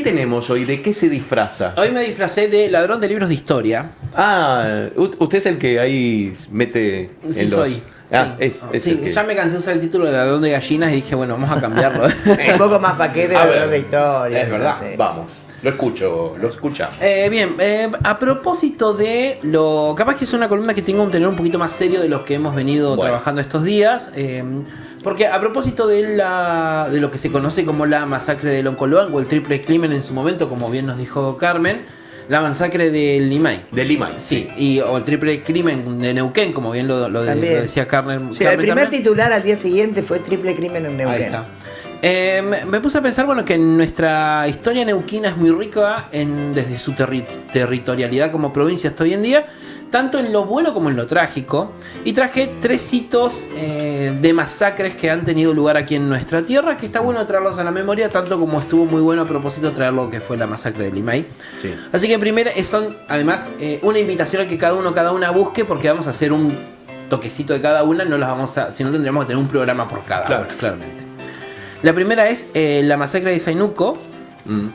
tenemos hoy? ¿De qué se disfraza? Hoy me disfracé de ladrón de libros de historia. Ah, usted es el que ahí mete Sí, en los... soy. Ah, Sí. es Sí, el que... ya me cansé de usar el título de ladrón de gallinas y dije, bueno, vamos a cambiarlo. Un poco más paquete A ver, de historia. es verdad, Sí. vamos. Lo escuchamos. Bien, a propósito de lo... Capaz que es una columna que tengo un tenor un poquito más serio de los que hemos venido trabajando estos días. Porque a propósito de lo que se conoce como la masacre de Loncoloa o el triple crimen en su momento, como bien nos dijo Carmen, la masacre de Limay. De Limay. Sí, o el triple crimen de Neuquén, como bien lo decía Carmen. Sí, el primer también. titular al día siguiente fue triple crimen en Neuquén. Ahí está. Me puse a pensar, bueno, que nuestra historia neuquina es muy rica desde su territorialidad como provincia hasta hoy en día, tanto en lo bueno como en lo trágico. Y traje 3 hitos de masacres que han tenido lugar aquí en nuestra tierra, que está bueno traerlos a la memoria, tanto como estuvo muy bueno a propósito traer lo que fue la masacre de Limay. Sí. Así que primero son, además, una invitación a que cada una busque, porque vamos a hacer un toquecito de cada una, si no tendríamos que tener un programa por cada una, claramente. La primera es la masacre de Zainuco,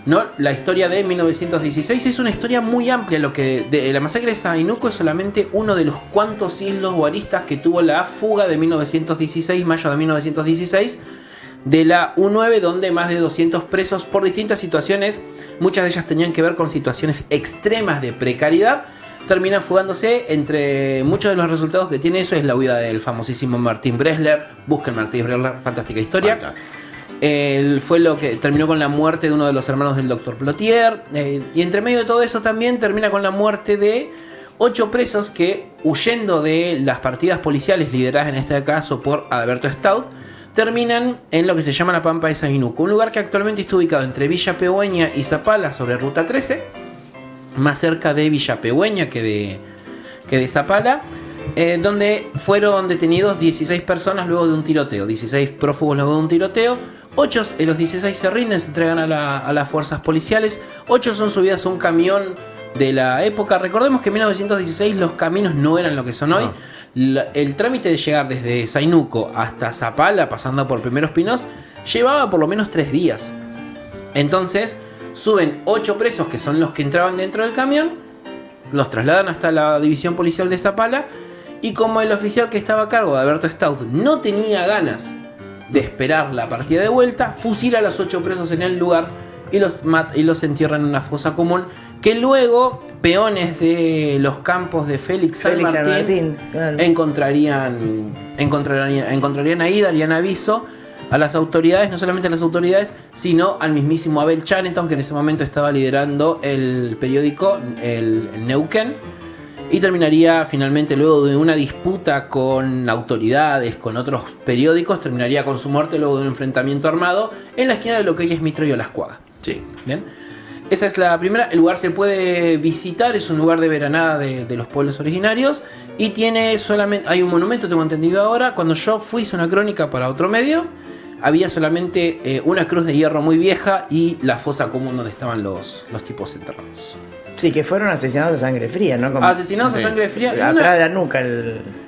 ¿no? La historia de 1916 es una historia muy amplia. La masacre de Zainuco es solamente uno de los cuantos hilos o aristas que tuvo la fuga de 1916, mayo de 1916, de la U9, donde más de 200 presos por distintas situaciones, muchas de ellas tenían que ver con situaciones extremas de precariedad, terminan fugándose. Entre muchos de los resultados que tiene eso es la huida del famosísimo Martín Bresler. Busquen Martín Bresler, fantástica historia. Fue lo que terminó con la muerte de uno de los hermanos del doctor Plotier, y entre medio de todo eso también termina con la muerte de 8 presos que, huyendo de las partidas policiales lideradas en este caso por Alberto Stout, terminan en lo que se llama la Pampa de Zainuco, un lugar que actualmente está ubicado entre Villa Pehuen y Zapala sobre Ruta 13, más cerca de Villa Pehuen que de Zapala, donde fueron detenidos 16 personas luego de un tiroteo, 16 prófugos luego de un tiroteo. 8 de los 16 se rinden, se entregan a las fuerzas policiales. 8 son subidas a un camión de la época. Recordemos que en 1916 los caminos no eran lo que son hoy. El trámite de llegar desde Zainuco hasta Zapala, pasando por Primeros Pinos, llevaba por lo menos 3 días. Entonces suben 8 presos, que son los que entraban dentro del camión, los trasladan hasta la división policial de Zapala, y como el oficial que estaba a cargo de Alberto Stout no tenía ganas de esperar la partida de vuelta, fusila a los 8 presos en el lugar y los entierra en una fosa común, que luego peones de los campos de Félix San Martín claro, encontrarían ahí, darían aviso a las autoridades, no solamente a las autoridades, sino al mismísimo Abel Charenton, que en ese momento estaba liderando el periódico el Neuquén. Y terminaría finalmente, luego de una disputa con autoridades, con otros periódicos, terminaría con su muerte luego de un enfrentamiento armado en la esquina de lo que hoy es Mitre y Olascuaga. Sí. Bien. Esa es la primera. El lugar se puede visitar, es un lugar de veranada de los pueblos originarios. Y tiene solamente, hay un monumento, tengo entendido ahora. Cuando yo fui, hice una crónica para otro medio, había solamente una cruz de hierro muy vieja y la fosa común donde estaban los tipos enterrados. Sí, que fueron asesinados a sangre fría, ¿no? Como asesinados a sangre fría. Atrás de la nuca.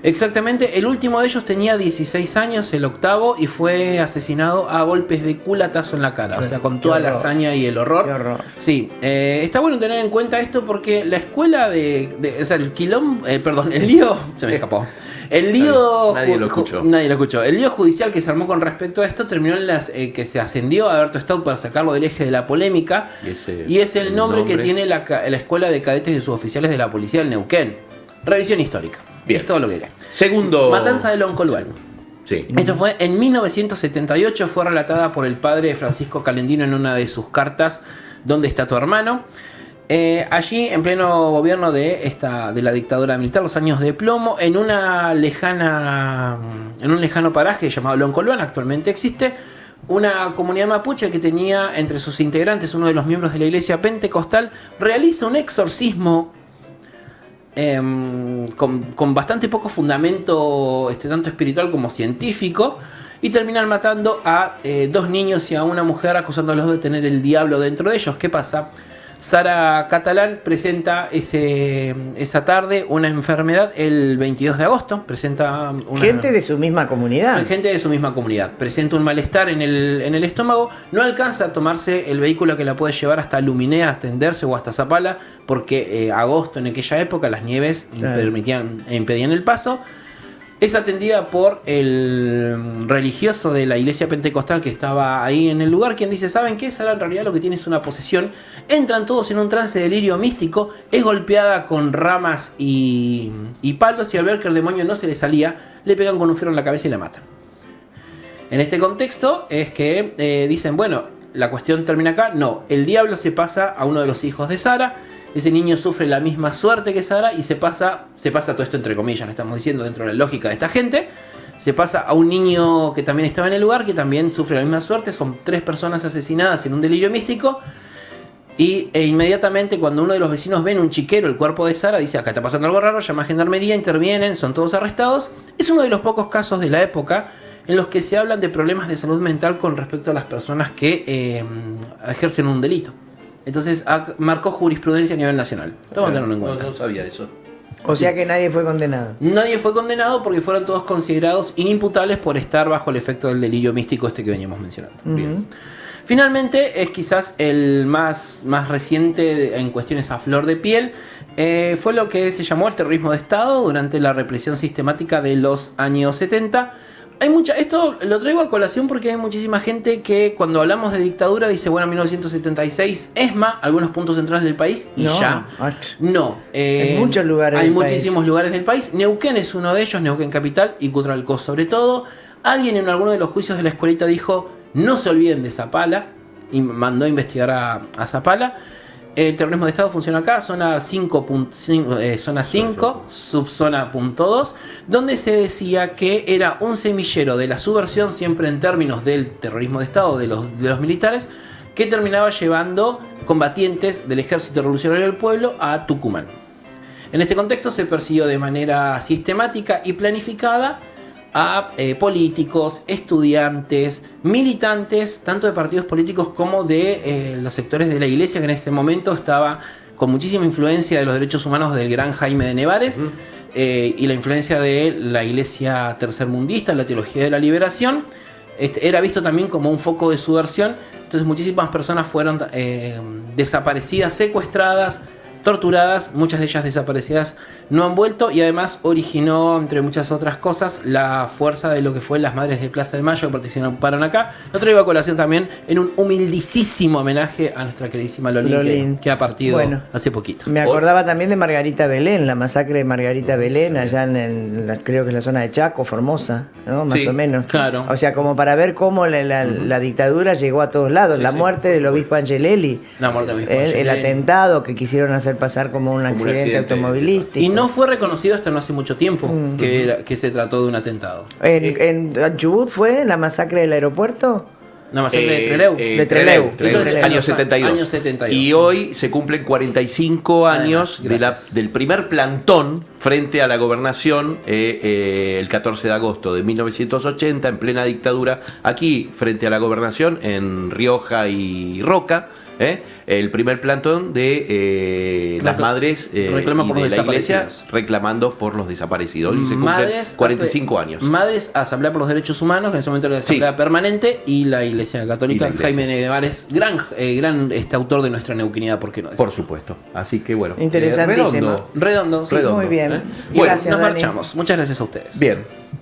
Exactamente, el último de ellos tenía 16 años, el octavo, y fue asesinado a golpes de culatazo en la cara. O sea, con toda la hazaña y el horror. Qué horror. Sí, está bueno tener en cuenta esto porque la escuela o sea, el lío, se me escapó. El lío... Nadie lo escuchó. Nadie lo escuchó. El lío judicial que se armó con respecto a esto terminó en que se ascendió a Alberto Stout para sacarlo del eje de la polémica. Y es el nombre que tiene la escuela de cadetes de suboficiales de la policía del Neuquén. Revisión histórica. Bien. Es todo lo que diré. Segundo... Matanza de Loncoloa. Sí. Esto fue en 1978, fue relatada por el padre Francisco Calendino en una de sus cartas, ¿Dónde está tu hermano? Allí, en pleno gobierno de la dictadura militar, los años de plomo, en un lejano paraje llamado Loncoloa, actualmente existe una comunidad mapuche que tenía entre sus integrantes uno de los miembros de la iglesia pentecostal, realiza un exorcismo con bastante poco fundamento, tanto espiritual como científico, y terminan matando a 2 niños y a una mujer, acusándolos de tener el diablo dentro de ellos. ¿Qué pasa? Sara Catalán presenta esa tarde una enfermedad el 22 de agosto. Presenta gente de su misma comunidad. Gente de su misma comunidad. Presenta un malestar en el estómago. No alcanza a tomarse el vehículo que la puede llevar hasta Luminea, hasta Tenderse o hasta Zapala, porque agosto en aquella época las nieves impedían el paso. Es atendida por el religioso de la iglesia pentecostal que estaba ahí en el lugar, quien dice, ¿saben qué? Sara en realidad lo que tiene es una posesión. Entran todos en un trance de delirio místico, es golpeada con ramas y palos, y al ver que el demonio no se le salía, le pegan con un fierro en la cabeza y la matan. En este contexto es que dicen, bueno, la cuestión termina acá. No, el diablo se pasa a uno de los hijos de Sara. Ese niño sufre la misma suerte que Sara y se pasa todo esto entre comillas, le estamos diciendo dentro de la lógica de esta gente. Se pasa a un niño que también estaba en el lugar, que también sufre la misma suerte. Son 3 personas asesinadas en un delirio místico. E inmediatamente cuando uno de los vecinos ve en un chiquero el cuerpo de Sara, dice, acá está pasando algo raro, llama a gendarmería, intervienen, son todos arrestados. Es uno de los pocos casos de la época en los que se hablan de problemas de salud mental con respecto a las personas que ejercen un delito. Entonces marcó jurisprudencia a nivel nacional. Tenerlo en cuenta. No sabía eso. O sea que nadie fue condenado. Nadie fue condenado porque fueron todos considerados inimputables por estar bajo el efecto del delirio místico que veníamos mencionando. Bien. Finalmente, es quizás el más reciente en cuestiones a flor de piel. Fue lo que se llamó el terrorismo de Estado durante la represión sistemática de los años 70. Esto lo traigo a colación porque hay muchísima gente que cuando hablamos de dictadura dice, bueno, 1976, ESMA, algunos puntos centrales del país, y no, ya. No. En muchos lugares hay muchísimos lugares del país. Neuquén es uno de ellos, Neuquén Capital y Cutralcó sobre todo. Alguien en alguno de los juicios de la escuelita dijo, no se olviden de Zapala, y mandó a investigar a Zapala. El terrorismo de Estado funciona acá, zona 5, subzona .2, donde se decía que era un semillero de la subversión, siempre en términos del terrorismo de Estado de los militares, que terminaba llevando combatientes del Ejército Revolucionario del Pueblo a Tucumán. En este contexto se persiguió de manera sistemática y planificada a políticos, estudiantes, militantes, tanto de partidos políticos como de los sectores de la iglesia, que en ese momento estaba con muchísima influencia de los derechos humanos del gran Jaime de Nevares, y la influencia de la iglesia tercermundista, la teología de la liberación. Era visto también como un foco de subversión. Entonces muchísimas personas fueron desaparecidas, secuestradas, torturadas, muchas de ellas desaparecidas no han vuelto, y además originó, entre muchas otras cosas, la fuerza de lo que fue las Madres de Plaza de Mayo que participaron acá. Lo traigo a colación también en un humildísimo homenaje a nuestra queridísima Lolín. Que ha partido hace poquito. Me acordaba también de Margarita Belén, la masacre de Margarita Belén, allá creo que en la zona de Chaco, Formosa, ¿no? Más o menos. Claro. O sea, como para ver cómo la dictadura llegó a todos lados. La muerte del obispo Angelelli, el atentado que quisieron hacer pasar como un accidente automovilístico. Y no fue reconocido hasta no hace mucho tiempo que se trató de un atentado. ¿En Chubut fue la masacre del aeropuerto? La masacre de Trelew. De Trelew. Eso es Año 72. Y hoy se cumplen 45 años del primer plantón frente a la gobernación, el 14 de agosto de 1980, en plena dictadura, aquí frente a la gobernación en Rioja y Roca. El primer plantón de las madres reclama por y los de la iglesia desaparecidos, reclamando por los desaparecidos. Y se cumplen 45 años. Madres, Asamblea por los Derechos Humanos, que en ese momento era la Asamblea Permanente, y la Iglesia Católica. Jaime Nevares, gran autor de nuestra neuquinidad, ¿por qué no decirlo? Por supuesto. Así que bueno. Interesantísimo. Redondo, sí. Muy bien. Bueno, Gracias, nos Dani. marchamos. Muchas gracias a ustedes. Bien.